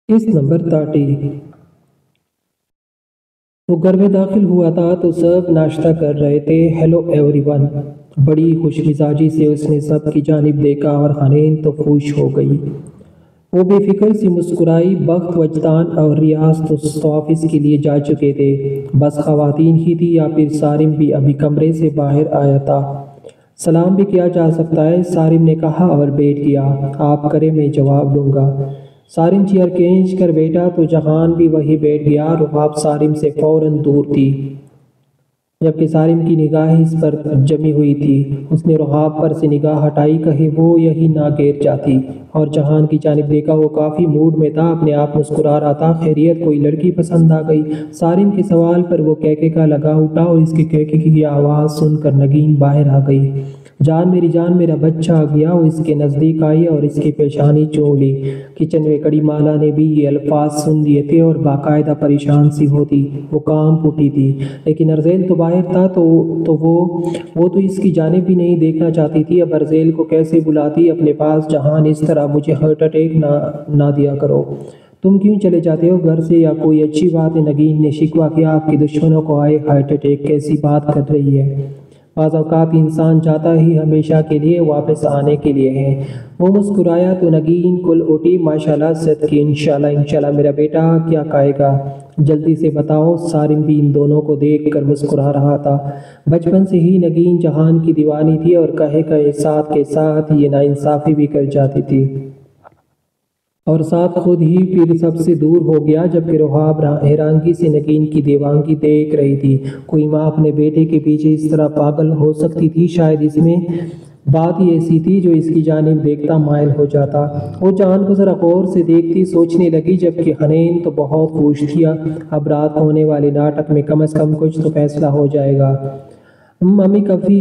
اس number 30 وہ گھر میں داخل ہوا تھا تو سب ناشتہ کر رہے تھے۔ ہیلو ایوری ون، بڑی خوش مزاجی سے اس نے سب کی جانب دیکھا اور حنین تو خوش ہو گئی۔ وہ بے فکر سی مسکرائی۔ بخت وجدان اور ریاض تو آفس کے لیے جا چکے تھے، بس خواتین ہی تھی یا پھر سارم بھی ابھی کمرے سے باہر آیا تھا۔ سلام بھی کیا جا سکتا ہے، سارم نے کہا اور بیٹھ گیا۔ آپ کریں، میں جواب دوں گا۔ سارم چیئر کھینچ کر بیٹھا تو جہان بھی وہیں بیٹھ گیا۔ رحاب سارم سے فوراً دور تھی، جبکہ سارم کی نگاہ اس پر جمی ہوئی تھی۔ اس نے رحاب پر سے نگاہ ہٹائی، کہیں وہ یہی نہ گر جاتی، اور جہان کی جانب دیکھا۔ وہ کافی موڈ میں تھا، اپنے آپ مسکرا رہا تھا۔ خیریت، کوئی لڑکی پسند آ گئی؟ سارم کے سوال پر وہ کہکہا لگا اٹھا اور اس کے کہکہے کی آواز سن کر نگین باہر آ گئی۔ جان میری جان، میرا بچہ آ گیا۔ وہ اس کے نزدیک آئی اور اس کی پیشانی چوم لی۔ کچن میں کڑی مالا نے بھی یہ الفاظ سن لیے تھے اور باقاعدہ پریشان سی ہوتی۔ وہ کانپ اٹھی تھی، لیکن ارزیل تو باہر تھا تو وہ تو اس کی جانب بھی نہیں دیکھنا چاہتی تھی۔ اب ارزیل کو کیسے بلاتی اپنے پاس؟ جہان، اس طرح مجھے ہارٹ اٹیک نہ دیا کرو۔ تم کیوں چلے جاتے ہو گھر سے؟ یا کوئی اچھی بات ہے؟ نگین نے شکوہ کیا۔ آپ کے دشمنوں کو آئے ہارٹ اٹیک؟ کیسی بات کر رہی ہے؟ بعض اوقات انسان چاہتا ہی ہمیشہ کے لیے واپس آنے کے لیے ہے۔ وہ مسکرایا تو نگین کھل اٹھی۔ ماشاءاللہ، صدقے، انشاءاللہ میرا بیٹا کیا کہے گا؟ جلدی سے بتاؤ۔ سارم بھی ان دونوں کو دیکھ کر مسکرا رہا تھا۔ بچپن سے ہی نگین جہان کی دیوانی تھی اور کہے ساتھ کے ساتھ یہ ناانصافی بھی کر جاتی تھی، اور ساتھ خود ہی پھر سب سے دور ہو گیا۔ جبکہ رحاب حیرانگی سے نگین کی دیوانگی دیکھ رہی تھی۔ کوئی ماں اپنے بیٹے کے پیچھے اس طرح پاگل ہو سکتی تھی؟ شاید اس میں بات ہی ایسی تھی جو اس کی جانب دیکھتا مائل ہو جاتا۔ وہ جہان کو ذرا غور سے دیکھتی، سوچنے لگی۔ جبکہ حنین تو بہت خوش تھی، اب رات کو ہونے والے ناٹک میں کم از کم کچھ تو فیصلہ ہو جائے گا۔ امی، کافی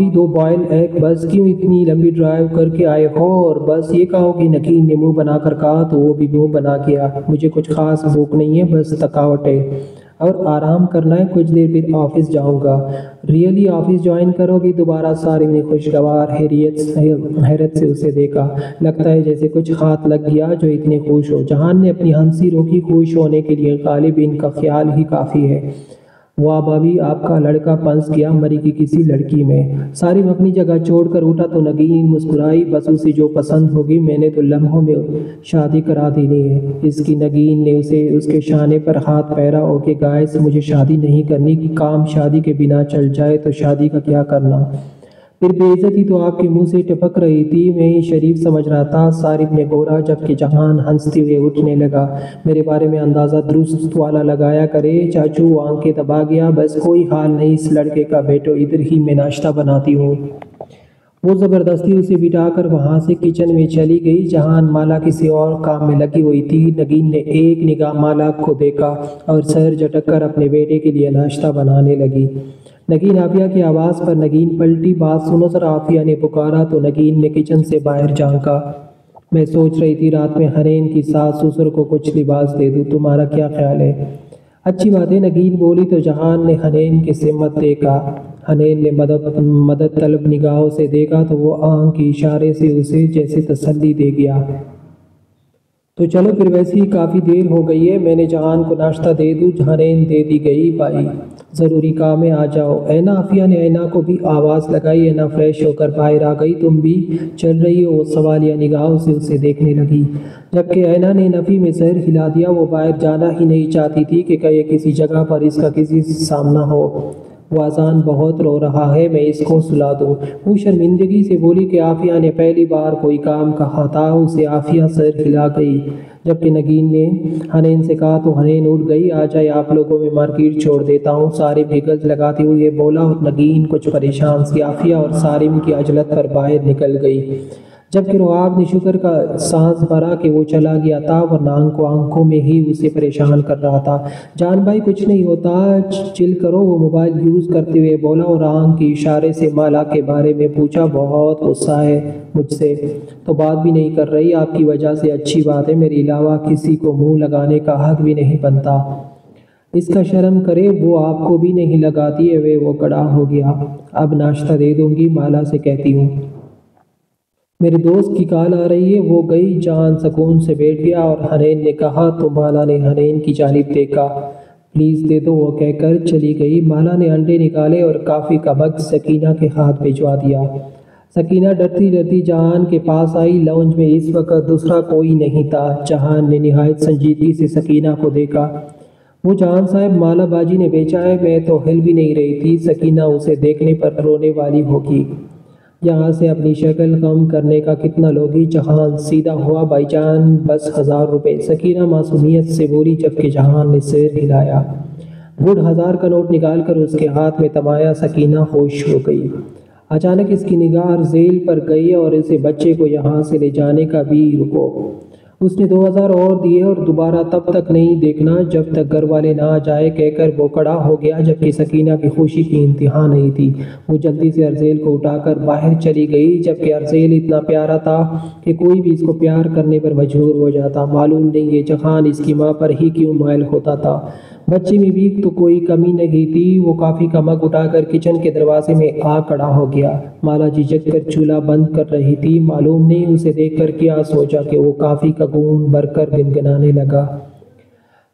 2 بوائل ایگ۔ بس، کیوں اتنی لمبی ڈرائیو کر کے آئے ہو؟ اور بس یہ کہو کہ نگین نے منہ بنا کر کہا تو وہ بھی منہ بنا کیا۔ مجھے کچھ خاص بھوک نہیں ہے، بس تھکاوٹ ہے اور آرام کرنا ہے، کچھ دیر پھر آفس جاؤں گا۔ ریئلی آفس جوائن کرو گی دوبارہ؟ سارم نے خوشگوار حیرت سے اسے دیکھا۔ لگتا ہے جیسے کچھ ہاتھ لگ گیا جو اتنے خوش ہو۔ جہان نے اپنی ہنسی روکی۔ خوش ہونے کے لیے غالب ان کا خیال ہی کافی ہے۔ واہ بھابھی، آپ کا لڑکا پنس گیا مری کی کسی لڑکی میں۔ سارم اپنی جگہ چھوڑ کر اٹھا تو نگین مسکرائی۔ بس اسے جو پسند ہوگی، میں نے تو لمحوں میں شادی کرا دینی ہے اس کی۔ نگین نے اس کے شانے پر ہاتھ پھیرا۔ اوکے گائز، مجھے شادی نہیں کرنی۔ کام شادی کے بنا چل جائے تو شادی کا کیا کرنا؟ پھر بے عزتی تو آپ کے منہ سے ٹپک رہی تھی، میں ہی شریف سمجھ رہا تھا۔ سارم نے گورا، جبکہ جہان ہنستے ہوئے اٹھنے لگا۔ میرے بارے میں اندازہ درست والا لگایا کرے چاچو۔ وہ آنکھیں دبا گیا۔ بس کوئی حال نہیں، اس لڑکے کا بیٹو ادھر ہی، میں ناشتہ بناتی ہوں۔ وہ زبردستی اسے بٹھا کر وہاں سے کچن میں چلی گئی۔ جہان مالا کسی اور کام میں لگی ہوئی تھی۔ نگین نے ایک نگاہ مالا کو دیکھا اور سر جھٹک کر اپنے بیٹے کے لیے ناشتہ بنانے لگی۔ نگین، عافیہ کی آواز پر نگین پلٹی۔ بات سنو ذرا، عافیہ نے پکارا تو نگین نے کچن سے باہر جھانکا۔ میں سوچ رہی تھی رات میں حنین کی ساس سسر کو کچھ لباس دے دوں، تمہارا کیا خیال ہے؟ اچھی بات ہے، نگین بولی تو جہان نے حنین کی سمت دیکھا۔ حنین نے مدد طلب نگاہوں سے دیکھا تو وہ آنکھ کے اشارے سے اسے جیسے تسلی دے گیا۔ تو چلو پھر، ویسے ہی کافی دیر ہو گئی ہے، میں نے جہان کو ناشتہ دے دوں؟ حنین دے دی گئی بھائی، ضروری کام ہے، آ جاؤ۔ اینا، عافیہ نے اینا کو بھی آواز لگائی۔ اینا فریش ہو کر باہر آ گئی۔ تم بھی چل رہی ہو؟ وہ سوالیہ نگاہوں سے اسے دیکھنے لگی، جبکہ اینا نے نفی میں سر ہلا دیا۔ وہ باہر جانا ہی نہیں چاہتی تھی کہ کہیں کسی جگہ پر اس کا کسی سے سامنا ہو۔ وہ اذان بہت رو رہا ہے، میں اس کو سلا دوں؟ وہ شرمندگی سے بولی کہ عافیہ نے پہلی بار کوئی کام کہا تھا اسے۔ عافیہ سر ہلا گئی۔ جبکہ نگین نے حنین سے کہا تو حنین اٹھ گئی۔ آ جائے، آپ لوگوں میں مارکیٹ چھوڑ دیتا ہوں، سارم ہگل لگاتے ہوئے بولا، اور نگین کچھ پریشان سی عافیہ اور سارم کی عجلت پر باہر نکل گئی۔ جبکہ رحاب نے شکر کا سانس بھرا کہ وہ چلا گیا تھا، ورنہ آنکھوں میں ہی اسے پریشان کر رہا تھا۔ جان بھائی، کچھ نہیں ہوتا، چل کرو، وہ موبائل یوز کرتے ہوئے بولا، اور آنکھ کے اشارے سے مالا کے بارے میں پوچھا۔ بہت غصہ ہے مجھ سے، تو بات بھی نہیں کر رہی آپ کی وجہ سے؟ اچھی بات ہے، میرے علاوہ کسی کو منہ لگانے کا حق بھی نہیں بنتا، اس کا شرم کرے۔ وہ آپ کو بھی نہیں لگاتی ہے؟ وہ کڑا ہو گیا۔ اب ناشتہ دے دوں گی، مالا سے کہتی ہوں۔ میرے دوست کی کال آ رہی ہے، وہ گئی۔ جان سکون سے بیٹھ گیا اور حنین نے کہا تو مالا نے حنین کی جانب دیکھا۔ پلیز دے دو، وہ کہہ کر چلی گئی۔ مالا نے انڈے نکالے اور کافی کا مگ سکینہ کے ہاتھ بھجوا دیا۔ سکینہ ڈرتی ڈرتی جہان کے پاس آئی۔ لاؤنج میں اس وقت دوسرا کوئی نہیں تھا۔ جہان نے نہایت سنجیدگی سے سکینہ کو دیکھا۔ وہ جہان صاحب، مالا باجی نے بیچا ہے، میں تو ہل بھی نہیں رہی تھی۔ سکینہ اسے دیکھنے پر رونے والی ہوگی۔ یہاں سے اپنی شکل کم کرنے کا کتنا لوگی؟ جہان سیدھا ہوا۔ بھائی جان بس 1000 روپے، سکینہ معصومیت سے بولی، جبکہ جہان نے سر ہلایا۔ گڈ 1000 کا نوٹ نکال کر اس کے ہاتھ میں تمایا۔ سکینہ ہوش ہو گئی۔ اچانک اس کی نگاہ ارزیل پر گئی اور اسے بچے کو یہاں سے لے جانے کا بھی رکو۔ اس نے 2000 اور دیے اور دوبارہ تب تک نہیں دیکھنا جب تک گھر والے نہ آ جائے کہہ کر وہ کھڑا ہو گیا، جبکہ سکینہ کی خوشی کی انتہا نہیں تھی۔ وہ جلدی سے ارزیل کو اٹھا کر باہر چلی گئی، جبکہ ارزیل اتنا پیارا تھا کہ کوئی بھی اس کو پیار کرنے پر مجبور ہو جاتا۔ معلوم نہیں یہ جہان اس کی ماں پر ہی کیوں مائل ہوتا تھا۔ بچے میں بھی تو کوئی کمی نہیں تھی۔ وہ کافی کا مگ اٹھا کر کچن کے دروازے میں آ کھڑا ہو گیا۔ مالا جھجک کر چولہا بند کر رہی تھی۔ معلوم نہیں اسے دیکھ کر کیا سوچا کہ وہ کافی کا گھونٹ بھر کر گنگنانے لگا۔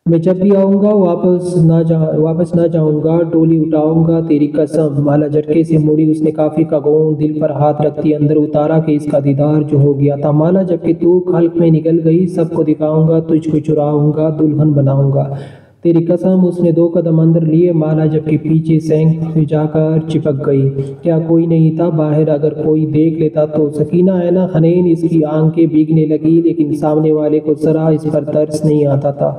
میں جب بھی آؤں گا واپس نہ جاؤں گا، ڈولی اٹھاؤں گا، تیری قسم۔ مالا جھٹکے سے مڑی۔ اس نے کافی کا گھونٹ دل پر ہاتھ رکھتی اندر اتارا کہ اس کا دیدار جو ہو گیا تھا۔ مالا جبکہ تو حلق میں نکل گئی، سب کو دکھاؤں گا، تجھ کو چراؤں گا، دلہن بناؤں گا، تیری قسم۔ اس نے 2 قدم اندر لیے۔ مالا جبکہ پیچھے سینک جا کر چپک گئی۔ کیا کوئی نہیں تھا باہر؟ اگر کوئی دیکھ لیتا تو؟ سکینہ ہے نا حنین؟ اس کی آنکھیں بھیگنے لگی، لیکن سامنے والے کو ذرا اس پر ترس نہیں آتا تھا۔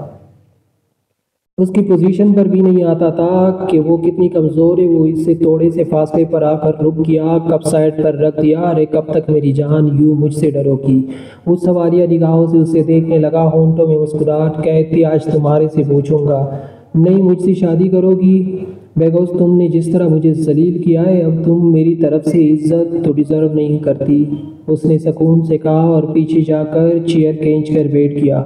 اس کی پوزیشن پر بھی نہیں آتا تھا کہ وہ کتنی کمزور ہے۔ وہ اس سے تھوڑے سے فاصلے پر آ کر رک گیا، کپ سائڈ پر رکھ دیا۔ ارے کب تک میری جان یوں مجھ سے ڈرو گی؟ وہ سوالیہ نگاہوں سے اسے دیکھنے لگا، ہونٹوں میں مسکراہٹ۔ کہتی آج تمہارے سے پوچھوں گا، نہیں مجھ سے شادی کرو گی؟ بیگوس تم نے جس طرح مجھے ذلیل کیا ہے، اب تم میری طرف سے عزت تو ڈیزرو نہیں کرتی، اس نے سکون سے کہا اور پیچھے جا کر چیئر کھینچ کر بیٹھ گیا۔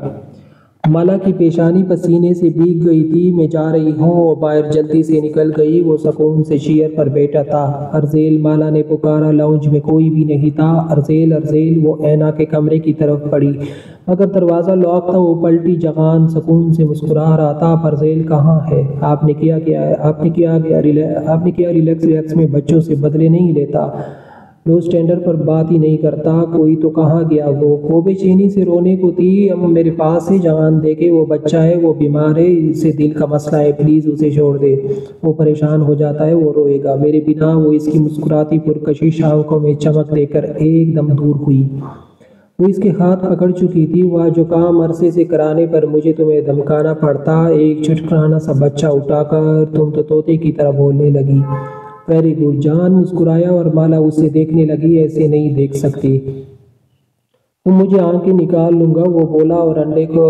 مالا کی پیشانی پسینے سے بھیگ گئی تھی۔ میں جا رہی ہوں، وہ باہر جلدی سے نکل گئی۔ وہ سکون سے چیئر پر بیٹھا تھا۔ ارزیل، مالا نے پکارا۔ لاؤنج میں کوئی بھی نہیں تھا۔ ارزیل ارزیل، وہ اینا کے کمرے کی طرف بڑھی، مگر دروازہ لاک تھا۔ وہ پلٹی۔ جہان سکون سے مسکرا رہا تھا۔ اب ارزیل کہاں ہے؟ آپ نے کیا ریلیکس میں بچوں سے بدلے نہیں لیتا، لو اسٹینڈرڈ پر بات ہی نہیں کرتا؟ کوئی تو کہاں گیا وہ بے چینی سے رونے کو تھی۔ اب میرے پاس ہے، جہان دیکھے، وہ بچہ ہے، وہ بیمار ہے، اسے دل کا مسئلہ ہے، پلیز اسے چھوڑ دے، وہ پریشان ہو جاتا ہے، وہ روئے گا میرے بنا۔ وہ اس کی مسکراتی پرکشش آنکھوں میں چمک دے کر ایک دم دور ہوئی۔ وہ اس کے ہاتھ پکڑ چکی تھی۔ وہ جو کام عرصے سے کرانے پر مجھے تمہیں دھمکانا پڑتا، ایک چھٹکرانا سا بچہ اٹھا کر تم تو طوطے کی طرح بولنے لگی۔ ویری گڈ، جہان مسکرایا اور مالا اسے دیکھنے لگی۔ ایسے نہیں دیکھ سکتی تم مجھے، آنکھیں نکال لوں گا، وہ بولا اور انڈے کو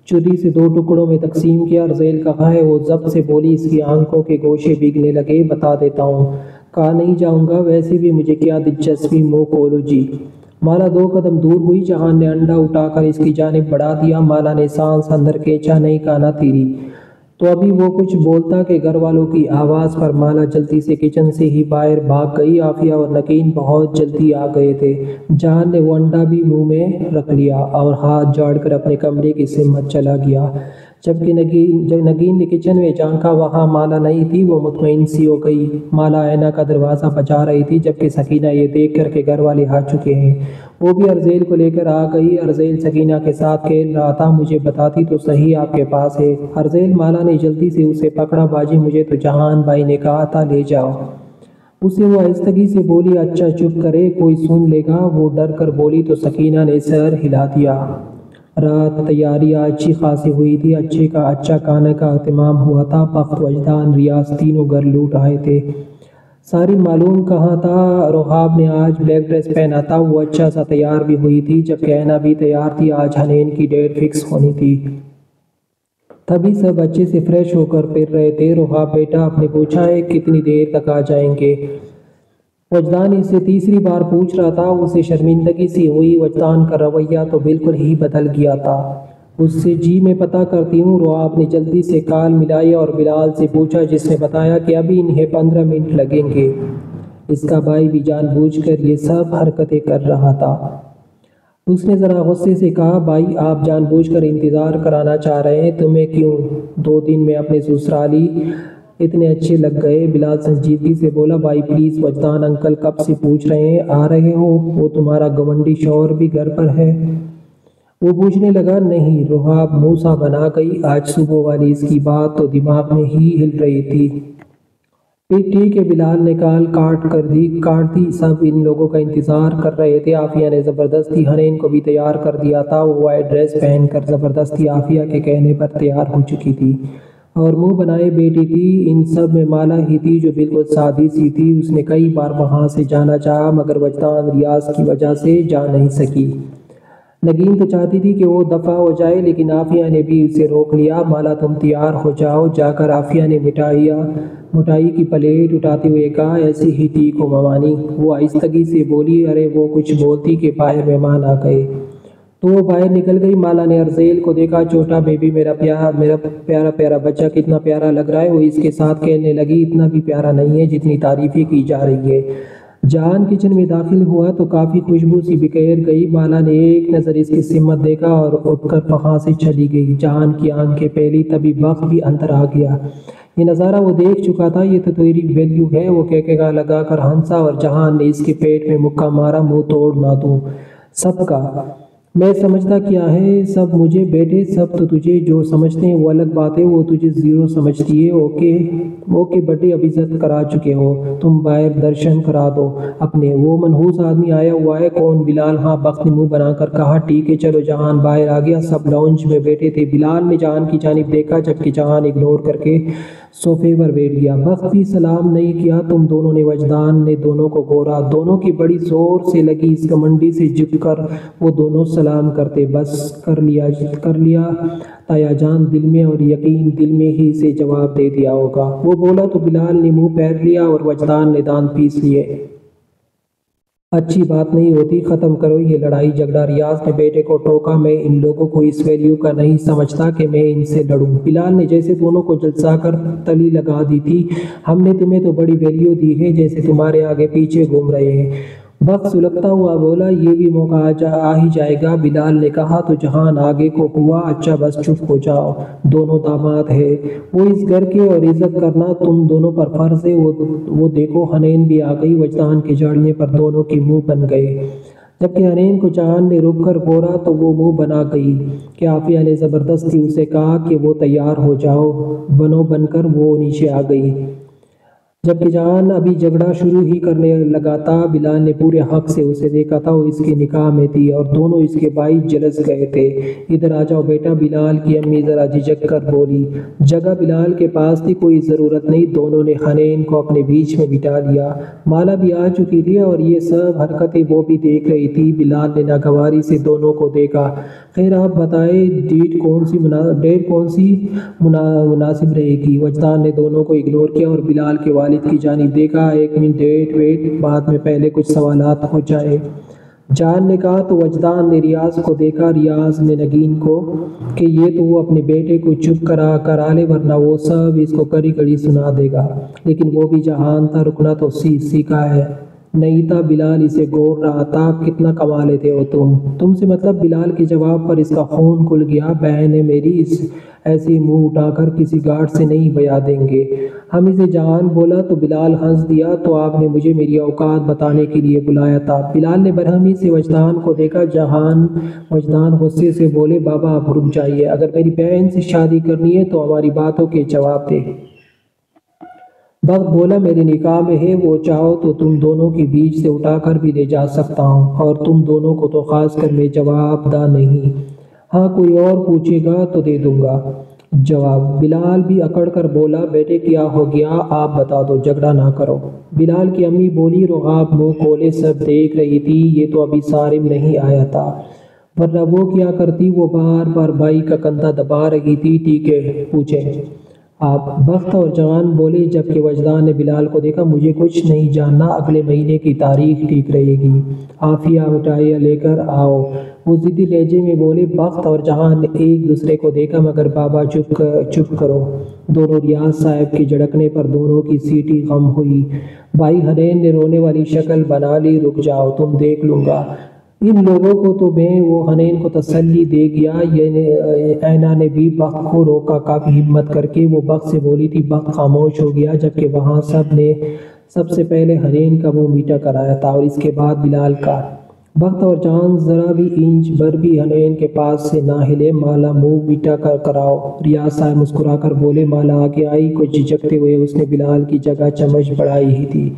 چھری سے 2 ٹکڑوں میں تقسیم کیا۔ ارزیل کہاں ہے؟ وہ ضبط سے بولی۔ اس کی آنکھوں کے گوشے بھیگنے لگے۔ بتا دیتا ہوں، کہا نہیں جاؤں گا، ویسے بھی مجھے کیا دلچسپی، منہ کھولو جی۔ مالا 2 قدم دور ہوئی۔ جہان نے انڈا اٹھا کر اس کی جانب بڑھا دیا۔ مالا نے سانس اندر کھینچا۔ نہیں کہنا تیری تو ابھی وہ کچھ بولتا کہ گھر والوں کی آواز پر مالا جلدی سے کچن سے ہی باہر بھاگ گئی۔ عافیہ اور نگین بہت جلدی آ گئے تھے۔ جہان نے وہ انڈا بھی منہ میں رکھ لیا اور ہاتھ جھاڑ کر اپنے کمرے کی سمت چلا گیا۔ جبکہ نگین نے کچن میں جھانکا، وہاں مالا نہیں تھی۔ وہ مطمئن سی ہو گئی۔ مالا اینا کا دروازہ بجا رہی تھی، جبکہ سکینہ یہ دیکھ کر کہ گھر والے آ چکے ہیں، وہ بھی ارزیل کو لے کر آ گئی۔ ارزیل سکینہ کے ساتھ کھیل رہا تھا۔ مجھے بتاتی تو صحیح، آپ کے پاس ہے ارزیل؟ مالا نے جلدی سے اسے پکڑا۔ باجی مجھے تو جہان بھائی نے کہا تھا لے جاؤ اسے، وہ آہستگی سے بولی۔ اچھا چپ کرے، کوئی سن لے گا، وہ ڈر کر بولی تو سکینہ نے سر ہلا دیا۔ رات تیاری اچھی خاصی ہوئی تھی۔ اچھا کھانے کا اہتمام ہوا تھا۔ بخت، وجدان، ریاض تینوں گھر لوٹ آئے تھے۔ ساری معلوم کہاں تھا؟ روحاب نے آج بلیک ڈریس پہنا تھا، وہ اچھا سا تیار بھی ہوئی تھی، جبکہ اینا بھی تیار تھی۔ آج حنین کی ڈیٹ فکس ہونی تھی۔ تبھی سب اچھے سے فریش ہو کر پھر رہے تھے۔ روحاب بیٹا، آپ نے پوچھا ہے کتنی دیر تک آ جائیں گے؟ وجدان اس سے تیسری بار پوچھ رہا تھا۔ اسے شرمندگی سی ہوئی۔ وجدان کا رویہ تو بالکل ہی بدل گیا تھا۔ اس سے جی میں پتہ کرتی ہوں۔ روحاب نے جلدی سے کال ملائی اور بلال سے پوچھا، جس نے بتایا کہ ابھی انہیں 15 منٹ لگیں گے۔ اس کا بھائی بھی جان بوجھ کر یہ سب حرکتیں کر رہا تھا۔ اس نے ذرا غصے سے کہا، بھائی آپ جان بوجھ کر انتظار کرانا چاہ رہے ہیں، تمہیں کیوں 2 دن میں اپنے سسرالی اتنے اچھے لگ گئے؟ بلال سنجیدگی سے بولا، بھائی پلیز، وجدان انکل کب سے پوچھ رہے ہیں آ رہے ہو؟ وہ تمہارا گونڈی شوہر بھی گھر پر ہے؟ وہ پوچھنے لگا۔ نہیں، رحاب منہ سا بنا گئی۔ آج صبح والی اس کی بات تو دماغ میں ہی ہل رہی تھی۔ پھر ٹھیک ہے، بلال نے کال کاٹ دی۔ سب ان لوگوں کا انتظار کر رہے تھے۔ عافیہ نے زبردستی حنین کو بھی تیار کر دیا تھا۔ وہ وائٹ ڈریس پہن کر زبردستی عافیہ کے کہنے پر تیار ہو چکی تھی اور منہ بنائے بیٹھی تھی۔ ان سب میں مالا ہی تھی جو بالکل سادی سی تھی۔ اس نے کئی بار وہاں سے جانا چاہا مگر وجدان ریاض کی وجہ سے جا نہیں سکی۔ نگین تو چاہتی تھی کہ وہ دفع ہو جائے لیکن عافیہ نے بھی اسے روک لیا۔ مالا تم تیار ہو جاؤ جا کر، عافیہ نے مٹھائی کی پلیٹ اٹھاتے ہوئے کہا۔ ایسے ہی ٹھیک ہو ممانی، وہ آہستگی سے بولی۔ ارے وہ کچھ بولتی کہ باہر مہمان آ گئے تو وہ باہر نکل گئی۔ مالا نے ارزیل کو دیکھا۔ چھوٹا بیبی، میرا پیارا بچہ کتنا پیارا لگ رہا ہے، وہ اس کے ساتھ کہنے لگی۔ اتنا بھی پیارا نہیں ہے جتنی تعریفیں کی جا رہی ہے۔ جہان کچن میں داخل ہوا تو کافی خوشبو سی بکھیر گئی۔ مالا نے ایک نظر اس کی سمت دیکھا اور اٹھ کر وہاں سے چلی گئی۔ جہان کی آنکھیں پھیلی، تبھی وقت بھی اندر آ گیا۔ یہ نظارہ وہ دیکھ چکا تھا۔ یہ تو تیری ویلیو ہے، وہ کہکہا لگا کر ہنسا اور جہان نے اس کے پیٹ میں مکہ مارا۔ منہ توڑ نہ دوں سب کا، میں سمجھتا کیا ہے سب مجھے بیٹے، سب تو تجھے جو سمجھتے ہیں وہ الگ بات ہے، وہ تجھے زیرو سمجھتی ہے۔ اوکے بڑی اب عزت کرا چکے ہو، تم باہر درشن کرا دو اپنے۔ وہ منحوس آدمی آیا ہوا ہے۔ کون؟ بلال۔ ہاں، وقت نے منہ بنا کر کہا۔ ٹھیک ہے چلو۔ جہان باہر آ گیا۔ سب لاؤنج میں بیٹھے تھے۔ بلال نے جہان کی جانب دیکھا جبکہ جہان اگنور کر کے صوفے پر بیٹھ گیا۔ وقت بھی سلام نہیں کیا تم دونوں نے۔ وجدان نے دونوں کو گورا۔ دونوں کی بڑی زور سے لگی اس گھمنڈی سے جھک کر وہ دونوں سلام کرتے۔ بس کر لیا تایا جان دل میں، اور یقین دل میں ہی سے جواب دے دیا ہوگا۔ وہ بولا تو بلال نے منہ پھیر لیا اور وجدان نے دانت پیس لیے۔ اچھی بات نہیں ہوتی، ختم کرو یہ لڑائی جھگڑا۔ ریاض نے بیٹے کو ٹوکا۔ میں ان لوگوں کو اس ویلیو کا نہیں سمجھتا کہ میں ان سے لڑوں۔ بلال نے جیسے دونوں کو جلسا کر تلی لگا دی تھی۔ ہم نے تمہیں تو بڑی ویلیو دی ہے، جیسے تمہارے آگے پیچھے گھوم رہے ہیں۔ وقت سلگتا ہوا بولا، یہ بھی موقع آ ہی جائے گا۔ بلال نے کہا تو جہان آگے کو ہوا۔ اچھا بس چپ ہو جاؤ، دونوں داماد ہیں، وہ اس گھر کے، اور عزت کرنا تم دونوں پر فرض ہے۔ وہ دیکھو حنین بھی آ گئی۔ وجدان کے جھاڑنے پر دونوں کے منہ بن گئے۔ جبکہ حنین کو جہان نے رک کر گورا تو وہ منہ بنا گئی کہ عافیہ نے زبردستی اسے کہا کہ وہ تیار ہو جاؤ۔ بن کر وہ نیچے آ گئی۔ جبکہ جہان ابھی جھگڑا شروع ہی کرنے لگا تھا۔ بلال نے پورے حق سے اسے دیکھا تھا، وہ اس کے نکاح میں تھی اور دونوں اس کے بھائی جلس گئے تھے۔ ادھر آ جاؤ بیٹا، بلال کی امی ذرا جھجک کر بولی۔ جگہ بلال کے پاس تھی، کوئی ضرورت نہیں۔ دونوں نے حنین کو اپنے بیچ میں بٹھا لیا۔ مالا بھی آ چکی تھی اور یہ سب حرکتیں وہ بھی دیکھ رہی تھی۔ بلال نے ناگواری سے دونوں کو دیکھا۔ خیر آپ بتائیں ڈیٹ کون سی مناسب رہے گی؟ وجدان نے دونوں کو اگنور کیا اور بلال کے والد کی جانب دیکھا۔ ایک منٹ ویٹ، بعد میں پہلے کچھ سوالات ہو جائے، جان نے کہا تو وجدان نے ریاض کو دیکھا۔ ریاض نے نگین کو کہ یہ تو وہ اپنے بیٹے کو چپ کرا لے ورنہ وہ سب اس کو کڑی کڑی سنا دے گا، لیکن وہ بھی جہان تھا، رکنا تو سیکھا ہے نہیں تھا۔ بلال اسے گور رہا تھا۔ کتنا کما لیتے ہو تم سے مطلب؟ بلال کے جواب پر اس کا خون کھل گیا۔ بہن ہے میری، ایسے منہ اٹھا کر کسی گارڈ سے نہیں بیا دیں گے ہم اسے۔ جہان بولا تو بلال ہنس دیا۔ تو آپ نے مجھے میری اوقات بتانے کے لیے بلایا تھا؟ بلال نے برہمی سے وجدان کو دیکھا۔ وجدان غصے سے بولے، بابا آپ رک جائیے، اگر میری بہن سے شادی کرنی ہے تو ہماری باتوں کے جواب دے۔ وقت بولا، میرے نکاح میں ہے، وہ چاہو تو تم دونوں کے بیچ سے اٹھا کر بھی لے جا سکتا ہوں، اور تم دونوں کو تو خاص کر میں جواب دہ نہیں۔ ہاں کوئی اور پوچھے گا تو دے دوں گا جواب۔ بلال بھی اکڑ کر بولا، بیٹے کیا ہو گیا آپ بتا دو، جھگڑا نہ کرو۔ بلال کی امی بولی۔ رحاب منہ کھولے سب دیکھ رہی تھی۔ یہ تو ابھی صارم نہیں آیا تھا، ورنہ وہ کیا کرتی؟ وہ بار بار بھائی کا کندھا دبا رہی تھی۔ ٹھیک ہے پوچھیں آپ بخت اور جہان بولے، جبکہ وجدان نے بلال کو دیکھا۔ مجھے کچھ نہیں جاننا، اگلے مہینے کی تاریخ ٹھیک رہے گی، عافیہ مٹھائیاں لے کر آؤ، وہ ضدی لہجے میں بولے۔ بخت اور جہان نے ایک دوسرے کو دیکھا، مگر بابا چپ کرو۔ دونوں ریاض صاحب کے جھڑکنے پر دونوں کی سیٹی خم ہوئی۔ بھائی حنین نے رونے والی شکل بنا لی۔ رک جاؤ، تم دیکھ لوں گا ان لوگوں کو تو میں۔ وہ حنین کو تسلی دے گیا۔ اینا نے بھی بخت کو روکا، کافی ہمت کر کے وہ بخت سے بولی تھی۔ بخت خاموش ہو گیا، جبکہ وہاں سب نے سب سے پہلے حنین کا منہ میٹھا کرایا تھا اور اس کے بعد بلال کا۔ بخت اور جان ذرا بھی انچ بھر بھی حنین کے پاس سے نہ ہلے۔ مالا منہ میٹھا کراؤ، ریاض صاحب مسکرا کر بولے۔ مالا آگے آئی، کچھ جھجکتے ہوئے اس نے بلال کی جگہ چمچ بڑھائی ہی تھی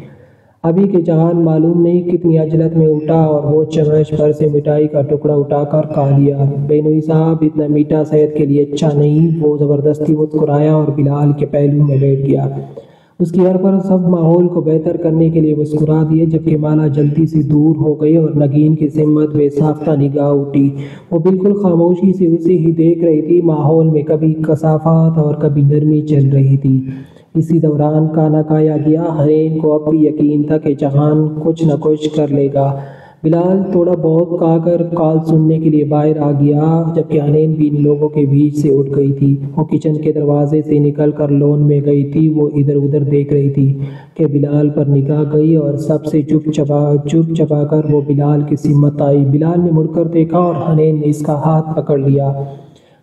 ابھی کہ جہان معلوم نہیں کتنی عجلت میں اٹھا اور وہ چمچ پر سے مٹھائی کا ٹکڑا اٹھا کر کھا لیا۔ بینوئی صاحب، اتنا میٹھا صحت کے لیے اچھا نہیں۔ وہ زبردستی مسکرایا اور بلال کے پہلو میں بیٹھ گیا۔ اس کی ہر پر سب ماحول کو بہتر کرنے کے لیے مسکرا دیے، جبکہ مالا جلدی سے دور ہو گئی اور نگین کی سمت بے ساختہ نگاہ اٹھی۔ وہ بالکل خاموشی سے اسے ہی دیکھ رہی تھی۔ ماحول میں کبھی کثافت اور کبھی نرمی چل رہی تھی۔ اسی دوران کھانا کھایا گیا۔ حنین کو اب بھی یقین تھا کہ جہان کچھ نہ کچھ کر لے گا۔ بلال تھوڑا بہت کھا کر کال سننے کے لیے باہر آ گیا، جبکہ حنین بھی ان لوگوں کے بیچ سے اٹھ گئی تھی۔ وہ کچن کے دروازے سے نکل کر لون میں گئی تھی۔ وہ ادھر ادھر دیکھ رہی تھی کہ بلال پر نگاہ گئی اور سب سے چپ چپا کر وہ بلال کی سمت آئی۔ بلال نے مڑ کر دیکھا اور حنین نے اس کا ہاتھ پکڑ لیا۔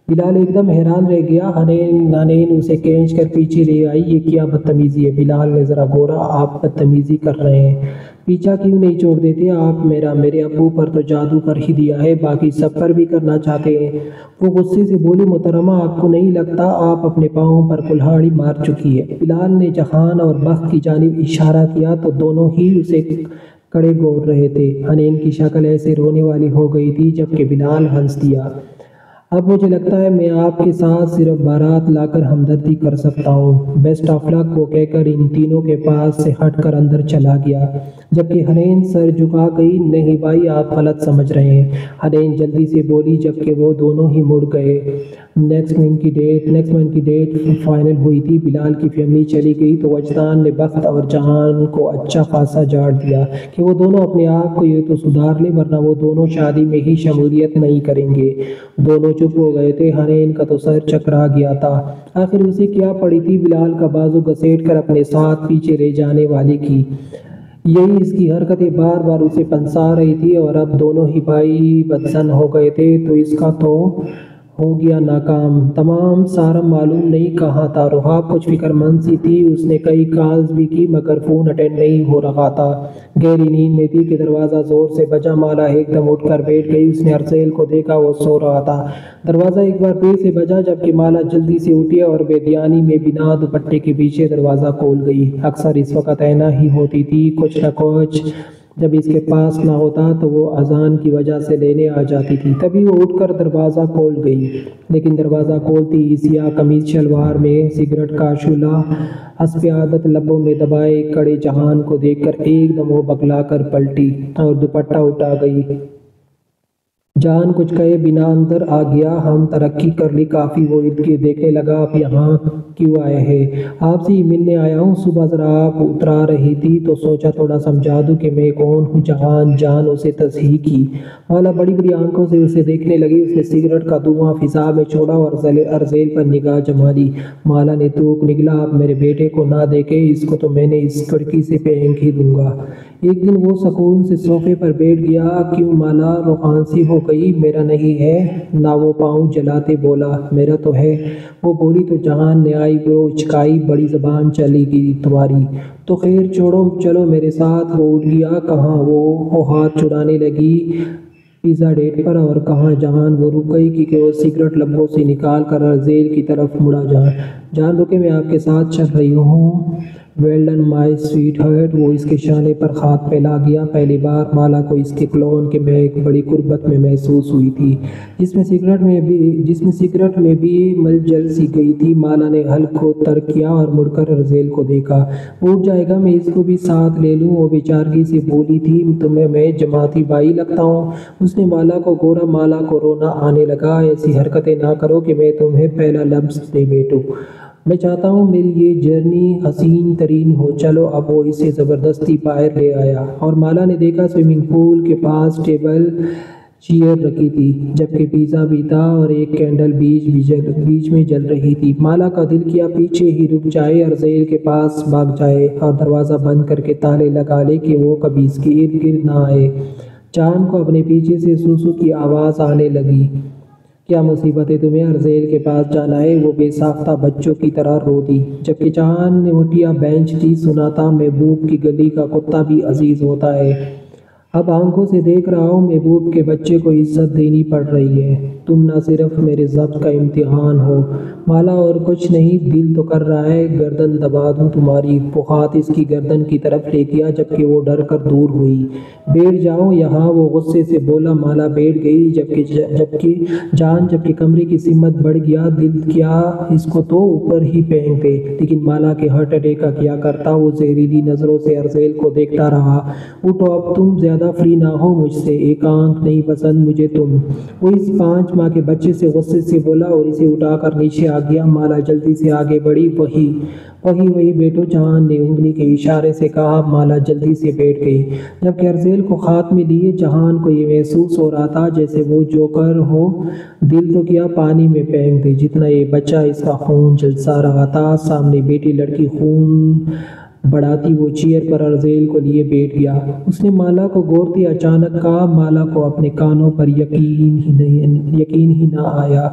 بلال ایک دم حیران رہ گیا۔ حنین اسے کھینچ کر پیچھے لے آئی۔ یہ کیا بدتمیزی ہے؟ بلال نے ذرا گورا، آپ بدتمیزی کر رہے ہیں، پیچھا کیوں نہیں چھوڑ دیتے آپ؟ میرے ابو پر تو جادو کر ہی دیا ہے، باقی سب پر بھی کرنا چاہتے ہیں۔ وہ غصے سے بولی، محترمہ آپ کو نہیں لگتا آپ اپنے پاؤں پر کلہاڑی مار چکی ہے؟ بلال نے جہان اور بخت کی جانب اشارہ کیا تو دونوں ہی اسے کڑے گور رہے تھے۔ حنین کی شکل ایسے رونے والی ہو گئی تھی، جبکہ بلال ہنس دیا۔ اب مجھے لگتا ہے میں آپ کے ساتھ صرف بارات لا کر ہمدردی کر سکتا ہوں۔ بیسٹ آف لک، وہ کہہ کر ان تینوں کے پاس سے ہٹ کر اندر چلا گیا، جبکہ حنین سر جھکا گئی۔ نہیں بھائی، آپ غلط سمجھ رہے ہیں، حنین جلدی سے بولی، جبکہ وہ دونوں ہی مڑ گئے۔ نیکسٹ منتھ کی ڈیٹ فائنل ہوئی تھی۔ بلال کی فیملی چلی گئی تو وجدان نے بخت اور جہان کو اچھا خاصا جھاڑ دیا کہ وہ دونوں اپنے آپ کو یہ تو سدھار لیں، ورنہ وہ دونوں شادی میں ہی شمولیت نہیں کریں گے۔ دونوں چپ ہو گئے تھے۔ حنین کا تو سر چکرا گیا تھا۔ آخر اسے کیا پڑی تھی بلال کا بازو گھسیٹ کر اپنے ساتھ پیچھے لے جانے والے کی؟ یہی اس کی حرکتیں بار بار اسے پنسا رہی تھی، اور اب دونوں ہی بھائی بدزن ہو گئے تھے تو اس کا تو ہو گیا ناکام۔ تمام سارا معلوم نہیں کہاں تھا۔ روحا کچھ فکر مند سی تھی، اس نے کئی کالز بھی کی مگر فون اٹینڈ نہیں ہو رہا تھا۔ گہری نیند میں تھی کہ دروازہ زور سے بجا۔ مالا ایک دم اٹھ کر بیٹھ گئی۔ اس نے ارسیل کو دیکھا، وہ سو رہا تھا۔ دروازہ ایک بار پھر سے بجا، جبکہ مالا جلدی سے اٹھی اور بے دھیانی میں بنا دوپٹے کے پیچھے دروازہ کھول گئی۔ اکثر اس وقت اینا ہی ہوتی تھی، کچھ نہ کچھ جب اس کے پاس نہ ہوتا تو وہ اذان کی وجہ سے لینے آ جاتی تھی۔ تبھی وہ اٹھ کر دروازہ کھول گئی، لیکن دروازہ کھولتی ہی سیاہ قمیض شلوار میں سگریٹ کا شعلہ حسب عادت لبوں میں دبائے کڑے جہان کو دیکھ کر ایک دم وہ بگلا کر پلٹی اور دوپٹہ اٹھا گئی۔ جان کچھ کہے بنا اندر آ گیا۔ ہم ترقی کر لی کافی۔ وہ ارد گرد دیکھنے لگا۔ آپ یہاں کیوں آئے ہیں؟ آپ سے ہی ملنے آیا ہوں۔ صبح ذرا آپ اترا رہی تھی تو سوچا تھوڑا سمجھا دوں کہ میں کون ہوں۔ جان اسے تصحیح کی۔ مالا بڑی بڑی آنکھوں سے اسے دیکھنے لگی۔ اس نے سگریٹ کا دھواں فضا میں چھوڑا اور ارزیل پر نگاہ جما لی۔ مالا نے تھوک نکلا، آپ میرے بیٹے کو نہ دیکھیں، اس کو تو میں نے اس کھڑکی سے پھینک ہی دوں گا۔ ایک دن وہ سکون سے صوفے پر بیٹھ گیا۔ کیوں مالا روحانسی ہو گئی؟ میرا نہیں ہے نہ؟ وہ پاؤں جلاتے بولا۔ میرا تو ہے، وہ بولی تو جہان نے آئی برو اچکائی۔ بڑی زبان چلی گئی تمہاری تو خیر چھوڑو، چلو میرے ساتھ۔ وہ اٹھ گیا۔ کہاں؟ وہ ہاتھ چھڑانے لگی پیزا ڈیٹ پر۔ اور کہاں جہان؟ وہ رک گئی کیونکہ وہ سگریٹ لبوں سے نکال کر ارزیل کی طرف مڑا۔ جان رکے، میں آپ کے ساتھ چل رہی ہوں۔ Well done my sweetheart. وہ اس کے شانے پر ہاتھ پھیلا گیا۔ پہلی بار مالا کو اس کے کلون کے مہک بڑی قربت میں محسوس ہوئی تھی، جس میں سگریٹ میں بھی ملجل سی گئی تھی۔ مالا نے حلق کو ترک کیا اور مڑ کر ارزیل کو دیکھا۔ اٹھ جائے گا، میں اس کو بھی ساتھ لے لوں؟ وہ بیچارگی سے بولی تھی۔ تمہیں میں جماعتی بھائی لگتا ہوں؟ اس نے مالا کو گورا۔ مالا کو رونا آنے لگا۔ ایسی حرکتیں نہ کرو کہ میں تمہیں پہلا لفظ دے بیٹھوں۔ میں چاہتا ہوں میری یہ جرنی حسین ترین ہو. چلو. اب وہ اسے زبردستی باہر لے آیا اور مالا نے دیکھا سوئمنگ پول کے پاس ٹیبل چیئر رکھی تھی، جبکہ پیزا بھی تھا اور ایک کینڈل بیچ میں جل رہی تھی. مالا کا دل کیا پیچھے ہی رک جائے، ارزیل کے پاس بھاگ جائے اور دروازہ بند کر کے تالے لگا لے کہ وہ کبھی اس کے ارد گرد نہ آئے. چاند کو اپنے پیچھے سے سوسو کی آواز آنے لگی. کیا مصیبت ہے تمہیں ارزیل کے پاس جانا ہے؟ وہ بے ساختہ بچوں کی طرح رو دی. جبکہ چاند نے اٹھیا بینچ تھی. سنا تھا محبوب کی گلی کا کتا بھی عزیز ہوتا ہے. اب آنکھوں سے دیکھ رہا ہوں محبوب کے بچے کو عزت دینی پڑ رہی ہے. تم نہ صرف میرے ضبط کا امتحان ہو مالا، اور کچھ نہیں. دل تو کر رہا ہے گردن دبا دوں تمہاری. وہ ہاتھ اس کی گردن کی طرف لے گیا جبکہ وہ ڈر کر دور ہوئی. بیٹھ جاؤ یہاں، وہ غصے سے بولا. مالا بیٹھ گئی جبکہ کمرے کی سمت بڑھ گیا. دل کیا اس کو تو اوپر ہی پھینک دے، لیکن مالا کے ہارٹ اٹیک کا کیا کرتا. وہ زہریلی نظروں سے ارزیل کو دیکھتا رہا. اٹھو اب، تم زیادہ فری نہ ہو مجھ سے. ایک آنکھ نہیں پسند مجھے تم. وہ اس 5 ماہ کے بچے سے غصے سے بولا اور اسے اٹھا کر نیچے آ گیا. مالا جلدی سے آگے بڑھی. وہی بیٹو، جہان نے انگلی کے اشارے سے کہا. مالا جلدی سے بیٹھ گئی. جبکہ ارزیل کو ہاتھ میں لیے جہان کو یہ محسوس ہو رہا تھا جیسے وہ جوکر ہو. دل تو کیا پانی میں پھینک دے. جتنا یہ بچہ اس کا خون جھلسا رہا تھا. سامنے بیٹی لڑکی خون بڑھاتی وہ چیئر پر ارزیل کو لیے بیٹھ گیا. اس نے مالا کو گورتے اچانک کہا. مالا کو اپنے کانوں پر یقین ہی نہ آیا.